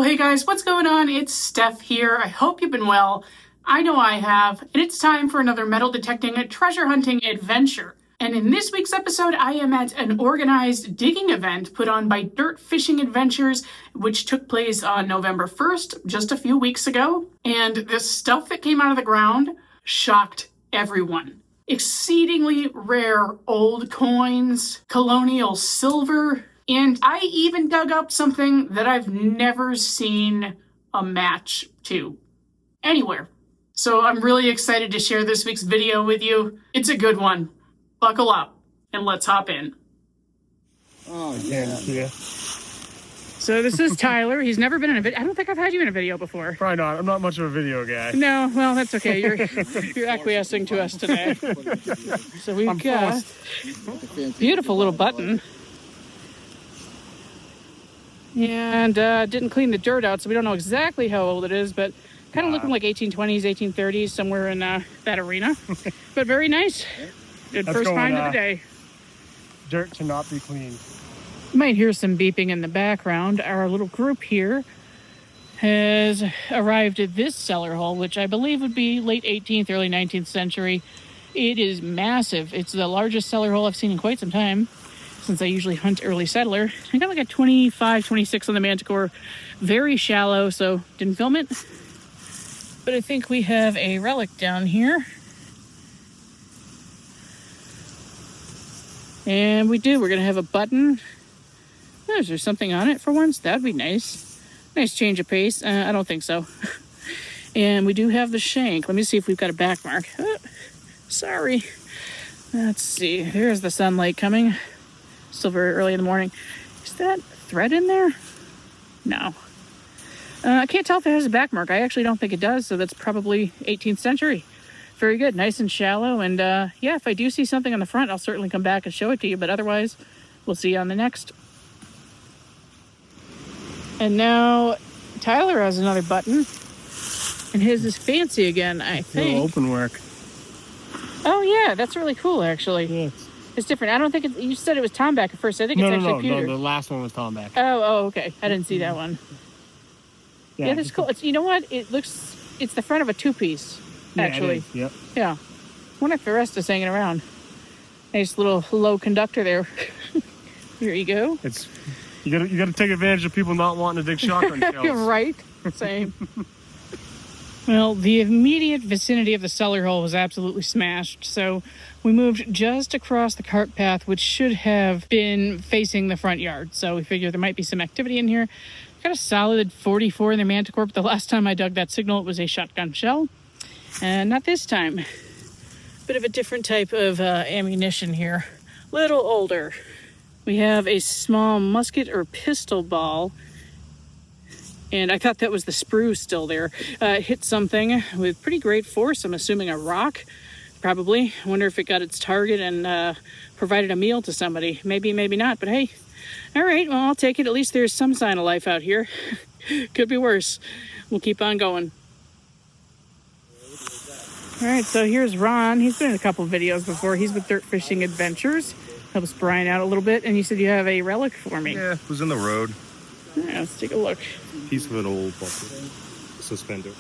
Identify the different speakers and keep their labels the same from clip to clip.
Speaker 1: Well, hey guys, what's going on? It's Stef here. I hope you've been well. I know I have, and it's time for another metal detecting treasure hunting adventure. And in this week's episode, I am at an organized digging event put on by Dirt Fishing Adventures, which took place on November 1st, just a few weeks ago. And the stuff that came out of the ground shocked everyone. Exceedingly rare old coins, colonial silver, and I even dug up something that I've never seen a match to anywhere. So I'm really excited to share this week's video with you. It's a good one. Buckle up and let's hop in.
Speaker 2: Oh, yeah.
Speaker 1: So this is Tyler. He's never been in a video. I don't think I've had you in a video before.
Speaker 2: Probably not. I'm not much of a video guy.
Speaker 1: No, well, that's okay. You're acquiescing to us today. So we've got a beautiful little button. And didn't clean the dirt out, so we don't know exactly how old it is, but kind of looking like 1820s, 1830s, somewhere in that arena. But very nice. Good first find of the day.
Speaker 2: Dirt cannot be cleaned.
Speaker 1: You might hear some beeping in the background. Our little group here has arrived at this cellar hole, which I believe would be late 18th, early 19th century. It is massive. It's the largest cellar hole I've seen in quite some time, since I usually hunt early settler. I got like a 25, 26 on the Manticore. Very shallow, so didn't film it. But I think we have a relic down here. And we do. We're going to have a button. Oh, is there something on it for once? That'd be nice. Nice change of pace. I don't think so. And we do have the shank. Let me see if we've got a back mark. Oh, sorry. Let's see. There's the sunlight coming. Still very early in the morning. Is that thread in there? No. I can't tell if it has a back mark. I actually don't think it does, so that's probably 18th century. Very good. Nice and shallow. And yeah, if I do see something on the front, I'll certainly come back and show it to you. But otherwise, we'll see you on the next. And now Tyler has another button. And his is fancy again, I think.
Speaker 2: Little open work.
Speaker 1: Oh, yeah. That's really cool, actually.
Speaker 2: Yeah.
Speaker 1: It's different. I don't think you said it was Tomback at first. I think it's actually pewter.
Speaker 2: No, the last one was Tomback.
Speaker 1: Oh, okay. I didn't see that one. Yeah, that's cool. You know what? It's the front of a two-piece, actually.
Speaker 2: Yeah, it is. Yep.
Speaker 1: Yeah. I wonder if the rest is hanging around. Nice little low conductor there. Here you go.
Speaker 2: You gotta take advantage of people not wanting to dig shotgun shells.
Speaker 1: Right. Same. Well, the immediate vicinity of the cellar hole was absolutely smashed, so we moved just across the cart path, which should have been facing the front yard. So we figured there might be some activity in here. Got a solid 44 in the Manticore, but the last time I dug that signal, it was a shotgun shell. And not this time. Bit of a different type of ammunition here. Little older. We have a small musket or pistol ball. And I thought that was the sprue still there. Hit something with pretty great force. I'm assuming a rock, probably. I wonder if it got its target and provided a meal to somebody. Maybe, maybe not, but hey. All right, well, I'll take it. At least there's some sign of life out here. Could be worse. We'll keep on going. All right, so here's Ron. He's been in a couple of videos before. He's with Dirt Fishing Adventures. Helps Brian out a little bit. And you said you have a relic for me.
Speaker 3: Yeah, it was in the road.
Speaker 1: Yeah, let's take a look.
Speaker 3: Piece of an old suspender.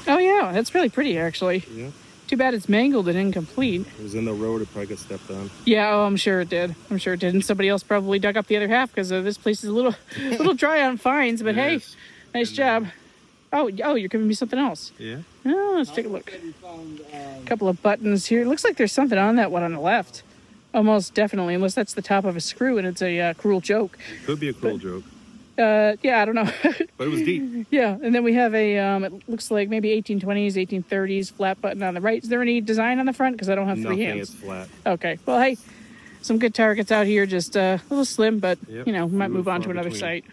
Speaker 1: Oh, yeah, that's really pretty, actually.
Speaker 3: Yeah.
Speaker 1: Too bad it's mangled and incomplete.
Speaker 3: It was in the road. It probably got stepped on.
Speaker 1: Yeah, I'm sure it did. And somebody else probably dug up the other half because this place is a little dry on finds. But hey, nice job. Oh, you're giving me something else.
Speaker 3: Yeah.
Speaker 1: Oh, let's take a look. A couple of buttons here. It looks like there's something on that one on the left. Almost definitely, unless that's the top of a screw and it's a cruel joke.
Speaker 3: Could be a cruel joke.
Speaker 1: Yeah, I don't know.
Speaker 3: But it was deep.
Speaker 1: Yeah, and then we have a, it looks like maybe 1820s, 1830s flat button on the right. Is there any design on the front? Because I don't have three hands.
Speaker 3: It's flat.
Speaker 1: Okay, well, hey, some good targets out here. Just a little slim, but,
Speaker 3: Yep.
Speaker 1: you know, we might move on to another site.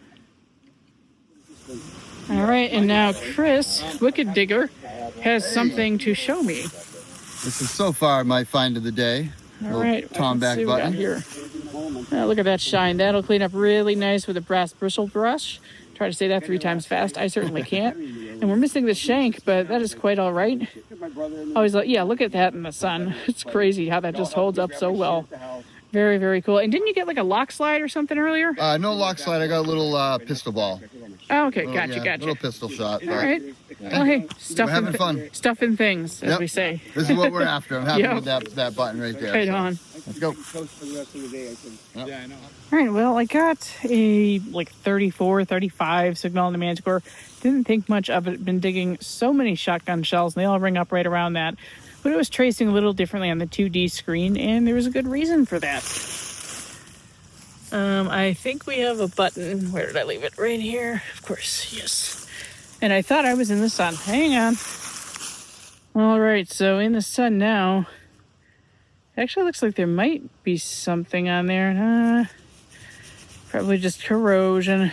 Speaker 1: All right, and now Chris, Wicked Digger, has something to show me.
Speaker 4: This is so far my find of the day.
Speaker 1: All right,
Speaker 4: Tomback button.
Speaker 1: Here. Look at that shine. That'll clean up really nice with a brass bristle brush. Try to say that 3 times fast. I certainly can't. And we're missing the shank, but that is quite all right. Always like, yeah, look at that in the sun. It's crazy how that just holds up so well. Very, very cool. And didn't you get like a lock slide or something earlier?
Speaker 4: No lock slide. I got a little pistol ball.
Speaker 1: Oh, okay, gotcha.
Speaker 4: Little pistol shot.
Speaker 1: All right. Well, hey,
Speaker 4: we're having fun.
Speaker 1: Stuff and things, as we say.
Speaker 4: This is what we're after. I'm happy with that button right there.
Speaker 1: Right on.
Speaker 4: Let's go.
Speaker 5: Yeah, I know.
Speaker 1: All right, well, I got a like 34, 35 signal on the Manticore. Didn't think much of it. Been digging so many shotgun shells, and they all ring up right around that. But it was tracing a little differently on the 2D screen, and there was a good reason for that. I think we have a button. Where did I leave it? Right here. Of course, yes. And I thought I was in the sun. Hang on. All right, so in the sun now. Actually, looks like there might be something on there. Probably just corrosion.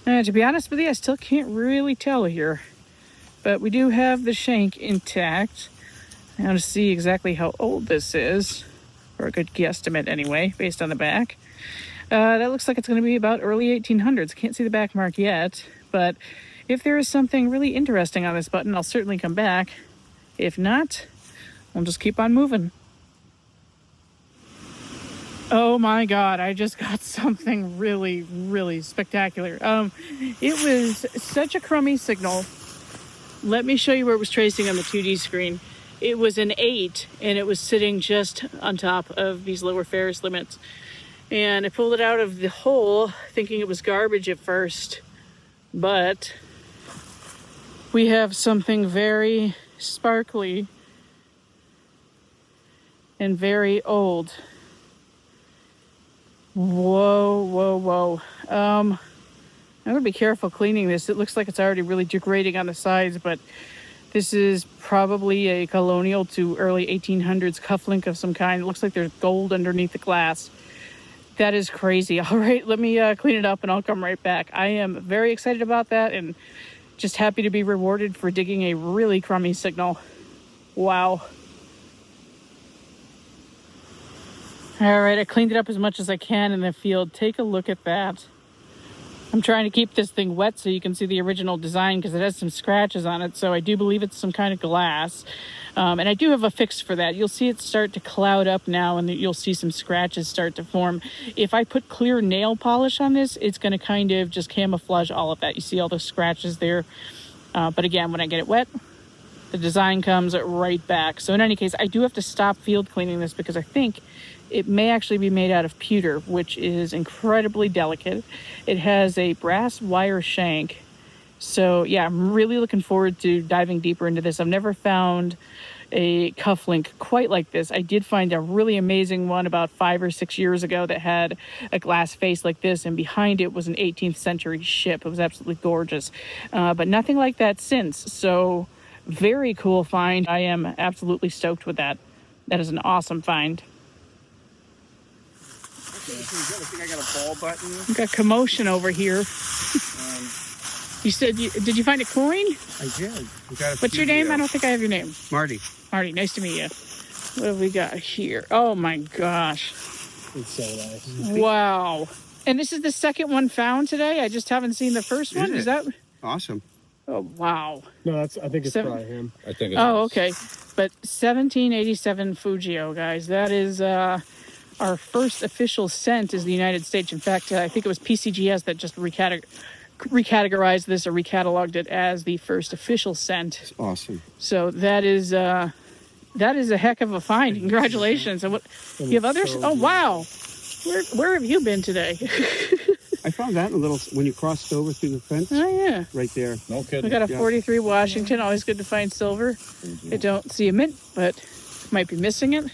Speaker 1: To be honest with you, I still can't really tell here. But we do have the shank intact. Now to see exactly how old this is, or a good guesstimate anyway, based on the back. That looks like it's going to be about early 1800s. Can't see the back mark yet, but if there is something really interesting on this button, I'll certainly come back. If not, we'll just keep on moving. Oh my God, I just got something really, really spectacular. It was such a crummy signal. Let me show you where it was tracing on the 2D screen. It was an 8, and it was sitting just on top of these lower Ferris limits. And I pulled it out of the hole, thinking it was garbage at first. But we have something very sparkly and very old. Whoa, whoa, whoa. I'm gonna be careful cleaning this. It looks like it's already really degrading on the sides, but this is probably a colonial to early 1800s cufflink of some kind. It looks like there's gold underneath the glass. That is crazy. All right, let me clean it up and I'll come right back. I am very excited about that and just happy to be rewarded for digging a really crummy signal. Wow. All right, I cleaned it up as much as I can in the field. Take a look at that. I'm trying to keep this thing wet so you can see the original design because it has some scratches on it. So I do believe it's some kind of glass. And I do have a fix for that. You'll see it start to cloud up now and you'll see some scratches start to form. If I put clear nail polish on this, it's going to kind of just camouflage all of that. You see all those scratches there. But again, when I get it wet, the design comes right back. So in any case, I do have to stop field cleaning this because I think it may actually be made out of pewter, which is incredibly delicate. It has a brass wire shank. So yeah, I'm really looking forward to diving deeper into this. I've never found a cufflink quite like this. I did find a really amazing one about 5 or 6 years ago that had a glass face like this, and behind it was an 18th century ship. It was absolutely gorgeous. But nothing like that since. So very cool find. I am absolutely stoked with that. That is an awesome find.
Speaker 5: I think I got a ball button.
Speaker 1: We got commotion over here. You said, did you find a coin?
Speaker 5: I did. We got a
Speaker 1: What's your name? I don't think I have your name.
Speaker 5: Marty.
Speaker 1: Marty, nice to meet you. What have we got here? Oh my gosh.
Speaker 2: It's so nice.
Speaker 1: Wow. And this is the second one found today? I just haven't seen the first one. Is that?
Speaker 5: Awesome.
Speaker 1: Oh, wow.
Speaker 2: No, I think it's probably him.
Speaker 3: I think it's
Speaker 1: Okay. But 1787 Fujio, guys. That is our first official scent is the United States. In fact, I think it was PCGS that just recategorized this or recatalogued it as the first official scent.
Speaker 5: It's awesome.
Speaker 1: So that is a heck of a find. Congratulations. And what you have others?
Speaker 2: So
Speaker 1: oh wow. Where have you been today?
Speaker 5: I found that in a little, when you crossed over through the fence.
Speaker 1: Oh yeah.
Speaker 5: Right there.
Speaker 3: no kidding.
Speaker 1: We got a 43 Washington. Always good to find silver. I don't see a mint, but might be missing it.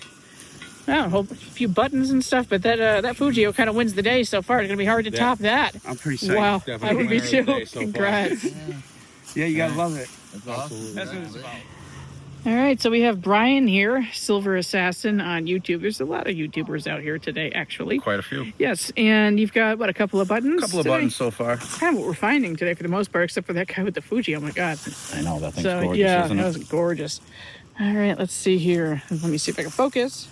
Speaker 1: I don't know, a few buttons and stuff, but that Fujio kind of wins the day so far. It's going to be hard to top that.
Speaker 5: I'm pretty psyched.
Speaker 1: Wow,
Speaker 3: Definitely
Speaker 1: I would be
Speaker 3: winner of the
Speaker 1: too.
Speaker 3: day so far.
Speaker 1: Congrats.
Speaker 5: Yeah, you gotta love it.
Speaker 4: That's awesome.
Speaker 5: That's what it's about.
Speaker 1: All right, so we have Brian here, Silver Assassin on YouTube. There's a lot of YouTubers out here today, actually.
Speaker 3: Quite a few.
Speaker 1: Yes, and you've got, what, a couple of buttons?
Speaker 3: A couple of
Speaker 1: today?
Speaker 3: buttons so far.
Speaker 1: Kind of what we're finding today for the most part, except for that guy with the Fuji. Oh my God.
Speaker 3: I know, that thing's
Speaker 1: So
Speaker 3: gorgeous,
Speaker 1: yeah,
Speaker 3: isn't
Speaker 1: that
Speaker 3: it?
Speaker 1: was gorgeous. All right, let's see here. Let me see if I can focus.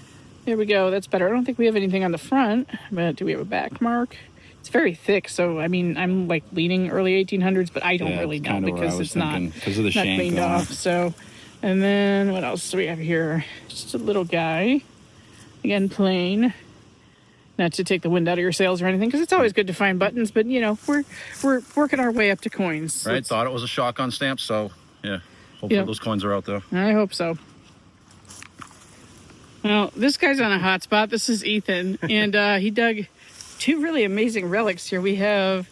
Speaker 1: There we go. That's better. I don't think we have anything on the front, but do we have a back mark? It's very thick, so I mean, I'm like leaning early 1800s, but I don't really know because it's not
Speaker 6: because of the
Speaker 1: not
Speaker 6: shank
Speaker 1: cleaned
Speaker 6: on
Speaker 1: off.
Speaker 6: it.
Speaker 1: So, and then what else do we have here? Just a little guy, again plain. Not to take the wind out of your sails or anything, because it's always good to find buttons. But you know, we're working our way up to coins.
Speaker 6: Right? Thought it was a shotgun stamp, so yeah. Hopefully those coins are out there.
Speaker 1: I hope so. Well, this guy's on a hot spot. This is Ethan, and he dug two really amazing relics here. We have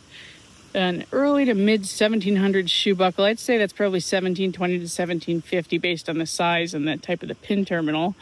Speaker 1: an early to mid 1700s shoe buckle. I'd say that's probably 1720 to 1750 based on the size and the type of the pin terminal.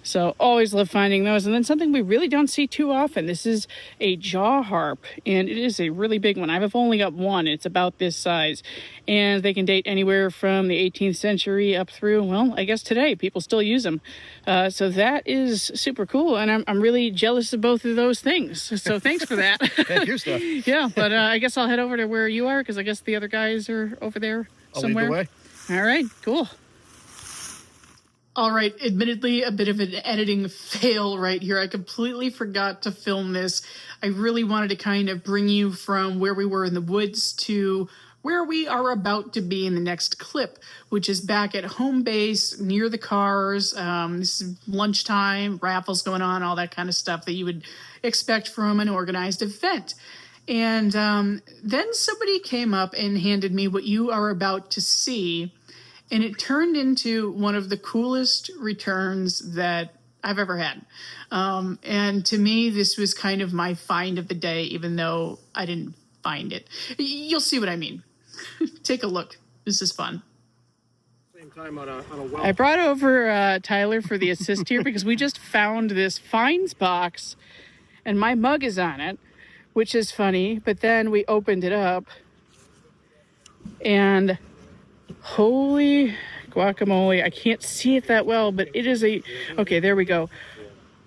Speaker 1: So always love finding those. And then something we really don't see too often. This is a jaw harp, and it is a really big one. I've only got one. It's about this size. And they can date anywhere from the 18th century up through, well, I guess today. People still use them. So that is super cool. And I'm really jealous of both of those things. So thanks for that.
Speaker 4: Thank you, Stef.
Speaker 1: Yeah, but I guess I'll head over to where you are, because I guess the other guys are over there somewhere.
Speaker 4: I'll lead the way.
Speaker 1: All right, cool. All right, admittedly, a bit of an editing fail right here. I completely forgot to film this. I really wanted to kind of bring you from where we were in the woods to where we are about to be in the next clip, which is back at home base near the cars. This is lunchtime, raffles going on, all that kind of stuff that you would expect from an organized event. And then somebody came up and handed me what you are about to see. And it turned into one of the coolest returns that I've ever had. And to me, this was kind of my find of the day, even though I didn't find it. You'll see what I mean. Take a look. This is fun.
Speaker 2: Same time on a well.
Speaker 1: I brought over Tyler for the assist here because we just found this finds box and my mug is on it, which is funny. But then we opened it up and holy guacamole, I can't see it that well, but it is okay, there we go.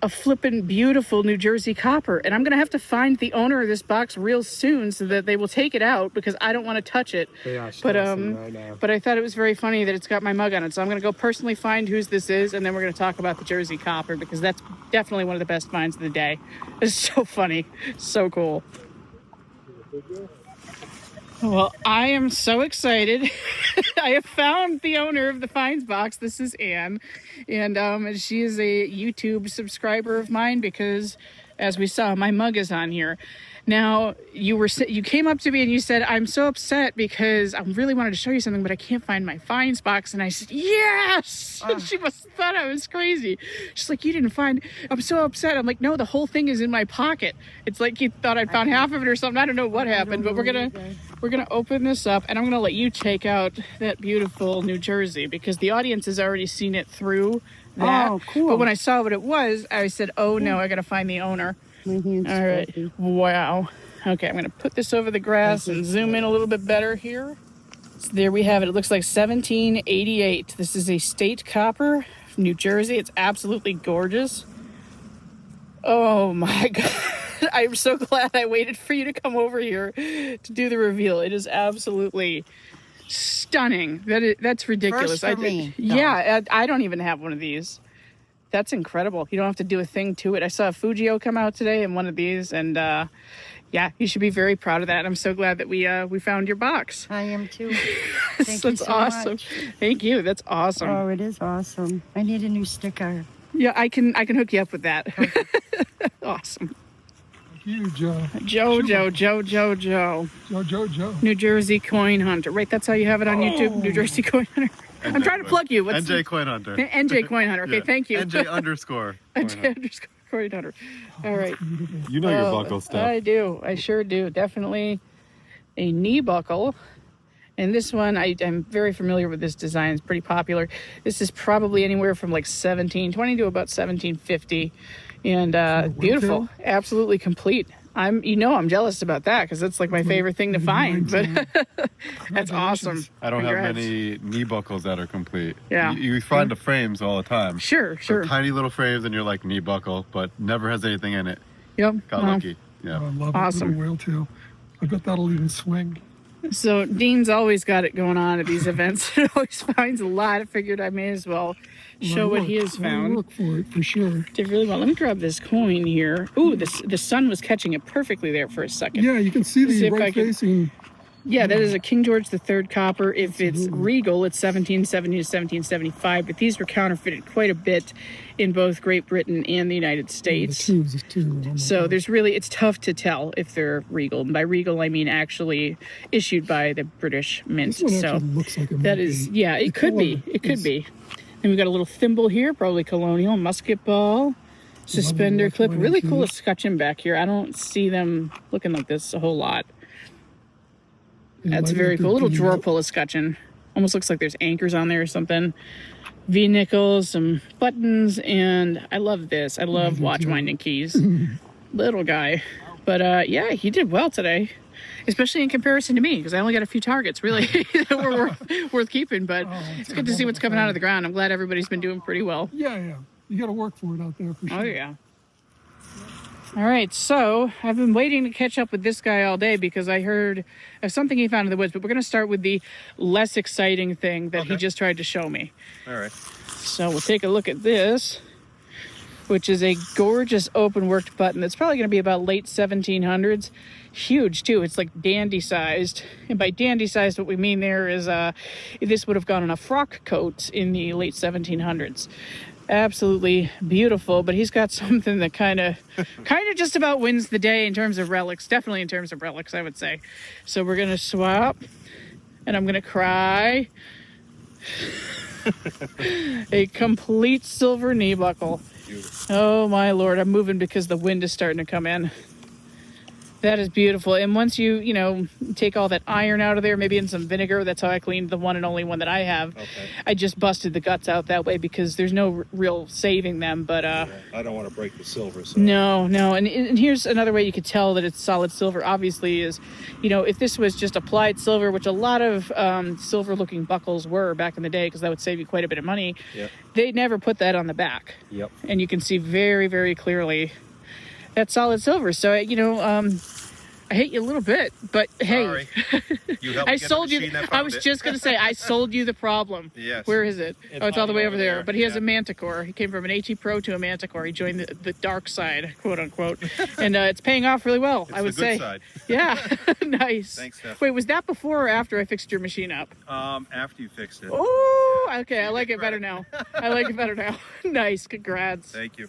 Speaker 1: A flippin' beautiful New Jersey copper. And I'm going to have to find the owner of this box real soon so that they will take it out because I don't want to touch it. But I thought it was very funny that it's got my mug on it. So I'm going to go personally find whose this is, and then we're going to talk about the Jersey copper because that's definitely one of the best finds of the day. It's so funny. So cool. Well, I am so excited. I have found the owner of the finds box. This is Anne, and she is a YouTube subscriber of mine because, as we saw, my mug is on here. Now, you came up to me and you said, I'm so upset because I really wanted to show you something, but I can't find my finds box. And I said, yes! She must have thought I was crazy. She's like, you didn't find... I'm so upset. I'm like, no, the whole thing is in my pocket. It's like you thought I'd found half of it or something. I don't know what happened, but we're gonna open this up and I'm gonna let you take out that beautiful New Jersey because the audience has already seen it through that.
Speaker 5: Oh, cool.
Speaker 1: But when I saw what it was, I said, oh no, I gotta find the owner. All right. Wow. Okay, I'm going to put this over the grass and zoom in a little bit better here. So there we have it. It looks like 1788. This is a state copper from New Jersey. It's absolutely gorgeous. Oh my God. I'm so glad I waited for you to come over here to do the reveal. It is absolutely stunning. That's ridiculous.
Speaker 7: First for me.
Speaker 1: Yeah, I don't even have one of these. That's incredible. You don't have to do a thing to it. I saw Fujio come out today in one of these, and yeah, you should be very proud of that. I'm so glad that we found your box.
Speaker 7: I am too. Thank you
Speaker 1: That's
Speaker 7: so
Speaker 1: awesome.
Speaker 7: much.
Speaker 1: Thank you. That's awesome.
Speaker 7: Oh, it is awesome. I need a new sticker.
Speaker 1: Yeah, I can hook you up with that. Awesome.
Speaker 2: You, Joe.
Speaker 1: Joe. New Jersey Coin Hunter. Right, that's how you have it on YouTube. New Jersey Coin Hunter. I'm trying to plug you. What's
Speaker 3: NJ Coin Hunter.
Speaker 1: NJ Coin Hunter. Okay,
Speaker 3: Yeah.
Speaker 1: thank you.
Speaker 3: NJ underscore.
Speaker 1: NJ underscore Coin Hunter. All right.
Speaker 3: You know your buckle stuff.
Speaker 1: I do. I sure do. Definitely a knee buckle. And this one, I'm very familiar with this design. It's pretty popular. This is probably anywhere from like 1720 to about 1750. And beautiful. Absolutely complete. I'm jealous about that because that's like my favorite thing to find. But that's awesome.
Speaker 3: I don't
Speaker 1: Congrats.
Speaker 3: have many knee buckles that are complete.
Speaker 1: Yeah.
Speaker 3: You find the frames all the time.
Speaker 1: Sure.
Speaker 3: They're tiny little frames and you're like knee buckle, but never has anything in it.
Speaker 1: Yep.
Speaker 3: Got
Speaker 1: Well,
Speaker 3: lucky. Yeah.
Speaker 2: I love
Speaker 1: Awesome.
Speaker 2: it. Little whale too. I bet that'll even swing.
Speaker 1: So Dean's always got it going on at these events. He always finds a lot. I figured I may as well show what he has found.
Speaker 2: Look for it for sure.
Speaker 1: Did really well. Let me grab this coin here. Ooh, the sun was catching it perfectly there for a second.
Speaker 2: Yeah, you can see
Speaker 1: See
Speaker 2: the
Speaker 1: if I
Speaker 2: right
Speaker 1: can-
Speaker 2: facing.
Speaker 1: Yeah, that is a King George III copper. If it's regal, it's 1770 to 1775. But these were counterfeited quite a bit in both Great Britain and the United States.
Speaker 2: The tubes.
Speaker 1: So there's really, it's tough to tell if they're regal. And by regal, I mean actually issued by the British Mint.
Speaker 2: This one
Speaker 1: So
Speaker 2: actually looks like it
Speaker 1: that
Speaker 2: might
Speaker 1: is,
Speaker 2: be.
Speaker 1: yeah, it could be. It could be. And we've got a little thimble here, probably colonial, musket ball, suspender
Speaker 2: Lovely
Speaker 1: clip.
Speaker 2: electronic
Speaker 1: Really cool
Speaker 2: keys.
Speaker 1: escutcheon back here. I don't see them looking like this a whole lot. That's very cool. Little drawer pull escutcheon. Almost looks like there's anchors on there or something. V-nickels, some buttons, and I love this. I love watch winding keys. Little guy. But yeah, he did well today. Especially in comparison to me, because I only got a few targets, really, that were worth keeping. But it's good to see what's coming out of the ground. I'm glad everybody's been doing pretty well.
Speaker 2: Yeah. You got to work for it out there for sure.
Speaker 1: Oh, yeah. All right, so I've been waiting to catch up with this guy all day because I heard of something he found in the woods, but we're going to start with the less exciting thing that he just tried to show me.
Speaker 3: All right.
Speaker 1: So we'll take a look at this, which is a gorgeous open worked button that's probably going to be about late 1700s. Huge, too. It's like dandy sized. And by dandy sized, what we mean there is this would have gone on a frock coat in the late 1700s. Absolutely beautiful, but he's got something that kind of just about wins the day in terms of relics. Definitely in terms of relics, I would say. So we're gonna swap, and I'm gonna cry. A complete silver knee buckle. Oh my lord, I'm moving because the wind is starting to come in. That is beautiful. And once you take all that iron out of there, maybe in some vinegar, that's how I cleaned the one and only one that I have.
Speaker 8: Okay.
Speaker 1: I just busted the guts out that way because there's no real saving them. But
Speaker 8: I don't want to break the silver. So.
Speaker 1: No. And here's another way you could tell that it's solid silver, obviously, is, if this was just applied silver, which a lot of silver-looking buckles were back in the day, because that would save you quite a bit of money, they never put that on the back.
Speaker 8: Yep.
Speaker 1: And you can see very, very clearly that's solid silver. So, I hate you a little bit, but hey,
Speaker 8: Sorry. You helped
Speaker 1: I
Speaker 8: get the
Speaker 1: sold you.
Speaker 8: machine that
Speaker 1: I
Speaker 8: found
Speaker 1: was
Speaker 8: it.
Speaker 1: just going to say, I sold you the problem.
Speaker 8: Yes.
Speaker 1: Where is it? It's all the way over there.
Speaker 8: there.
Speaker 1: But he has
Speaker 8: Yeah.
Speaker 1: a Manticore. He came from an AT Pro to a Manticore. He joined the dark side, quote unquote. And it's paying off really well,
Speaker 8: It's
Speaker 1: I would
Speaker 8: the good
Speaker 1: say.
Speaker 8: side.
Speaker 1: Yeah. Nice.
Speaker 8: Thanks, Stef.
Speaker 1: Wait, was that before or after I fixed your machine up?
Speaker 8: After you fixed it.
Speaker 1: Oh, okay. I like it better now. Nice. Congrats.
Speaker 8: Thank you.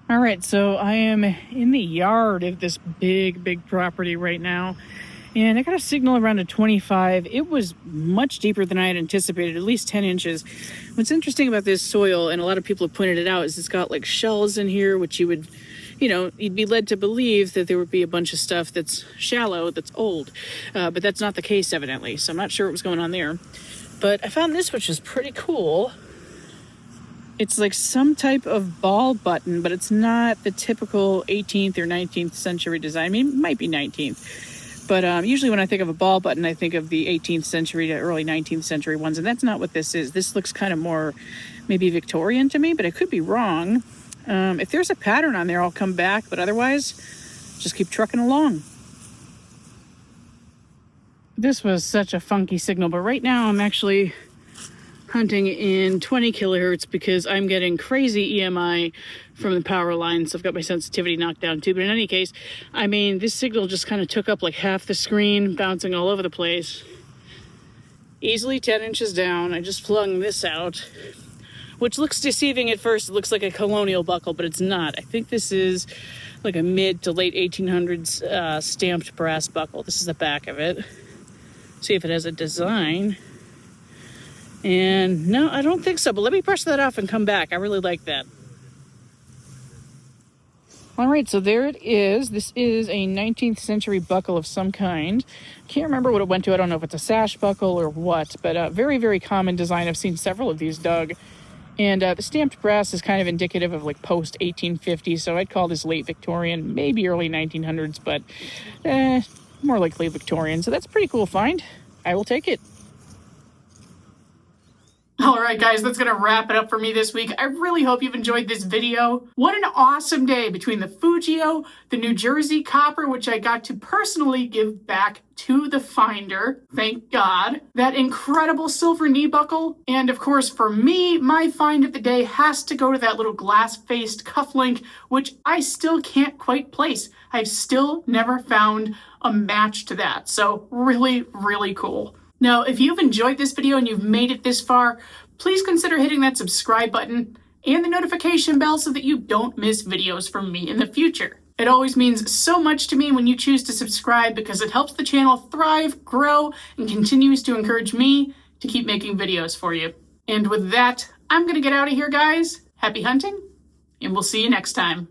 Speaker 1: All right, so I am in the yard of this big property right now, and I got a signal around a 25. It was much deeper than I had anticipated, at least 10 inches. What's interesting about this soil, and a lot of people have pointed it out, is it's got like shells in here, which you would, you'd be led to believe that there would be a bunch of stuff that's shallow, that's old, but that's not the case, evidently, so I'm not sure what was going on there. But I found this, which is pretty cool. It's like some type of ball button, but it's not the typical 18th or 19th century design. I mean, it might be 19th. But usually when I think of a ball button, I think of the 18th century to early 19th century ones. And that's not what this is. This looks kind of more maybe Victorian to me, but I could be wrong. If there's a pattern on there, I'll come back. But otherwise, just keep trucking along. This was such a funky signal. But right now I'm actually hunting in 20 kilohertz because I'm getting crazy EMI from the power line, so I've got my sensitivity knocked down too. But in any case, I mean, this signal just kind of took up like half the screen, bouncing all over the place. Easily 10 inches down. I just flung this out, which looks deceiving at first. It looks like a colonial buckle, but it's not. I think this is like a mid to late 1800s stamped brass buckle. This is the back of it. See if it has a design. And no, I don't think so, but let me brush that off and come back. I really like that. All right, so there it is. This is a 19th century buckle of some kind. Can't remember what it went to. I don't know if it's a sash buckle or what, but a very, very common design. I've seen several of these dug. And the stamped brass is kind of indicative of like post 1850, so I'd call this late Victorian, maybe early 1900s, but more likely Victorian. So that's a pretty cool find. I will take it. All right, guys, that's going to wrap it up for me this week. I really hope you've enjoyed this video. What an awesome day between the Fujio, the New Jersey copper, which I got to personally give back to the finder, thank God, that incredible silver knee buckle, and of course, for me, my find of the day has to go to that little glass-faced cufflink, which I still can't quite place. I've still never found a match to that, so really, really cool. Now, if you've enjoyed this video and you've made it this far, please consider hitting that subscribe button and the notification bell so that you don't miss videos from me in the future. It always means so much to me when you choose to subscribe because it helps the channel thrive, grow, and continues to encourage me to keep making videos for you. And with that, I'm going to get out of here, guys. Happy hunting, and we'll see you next time.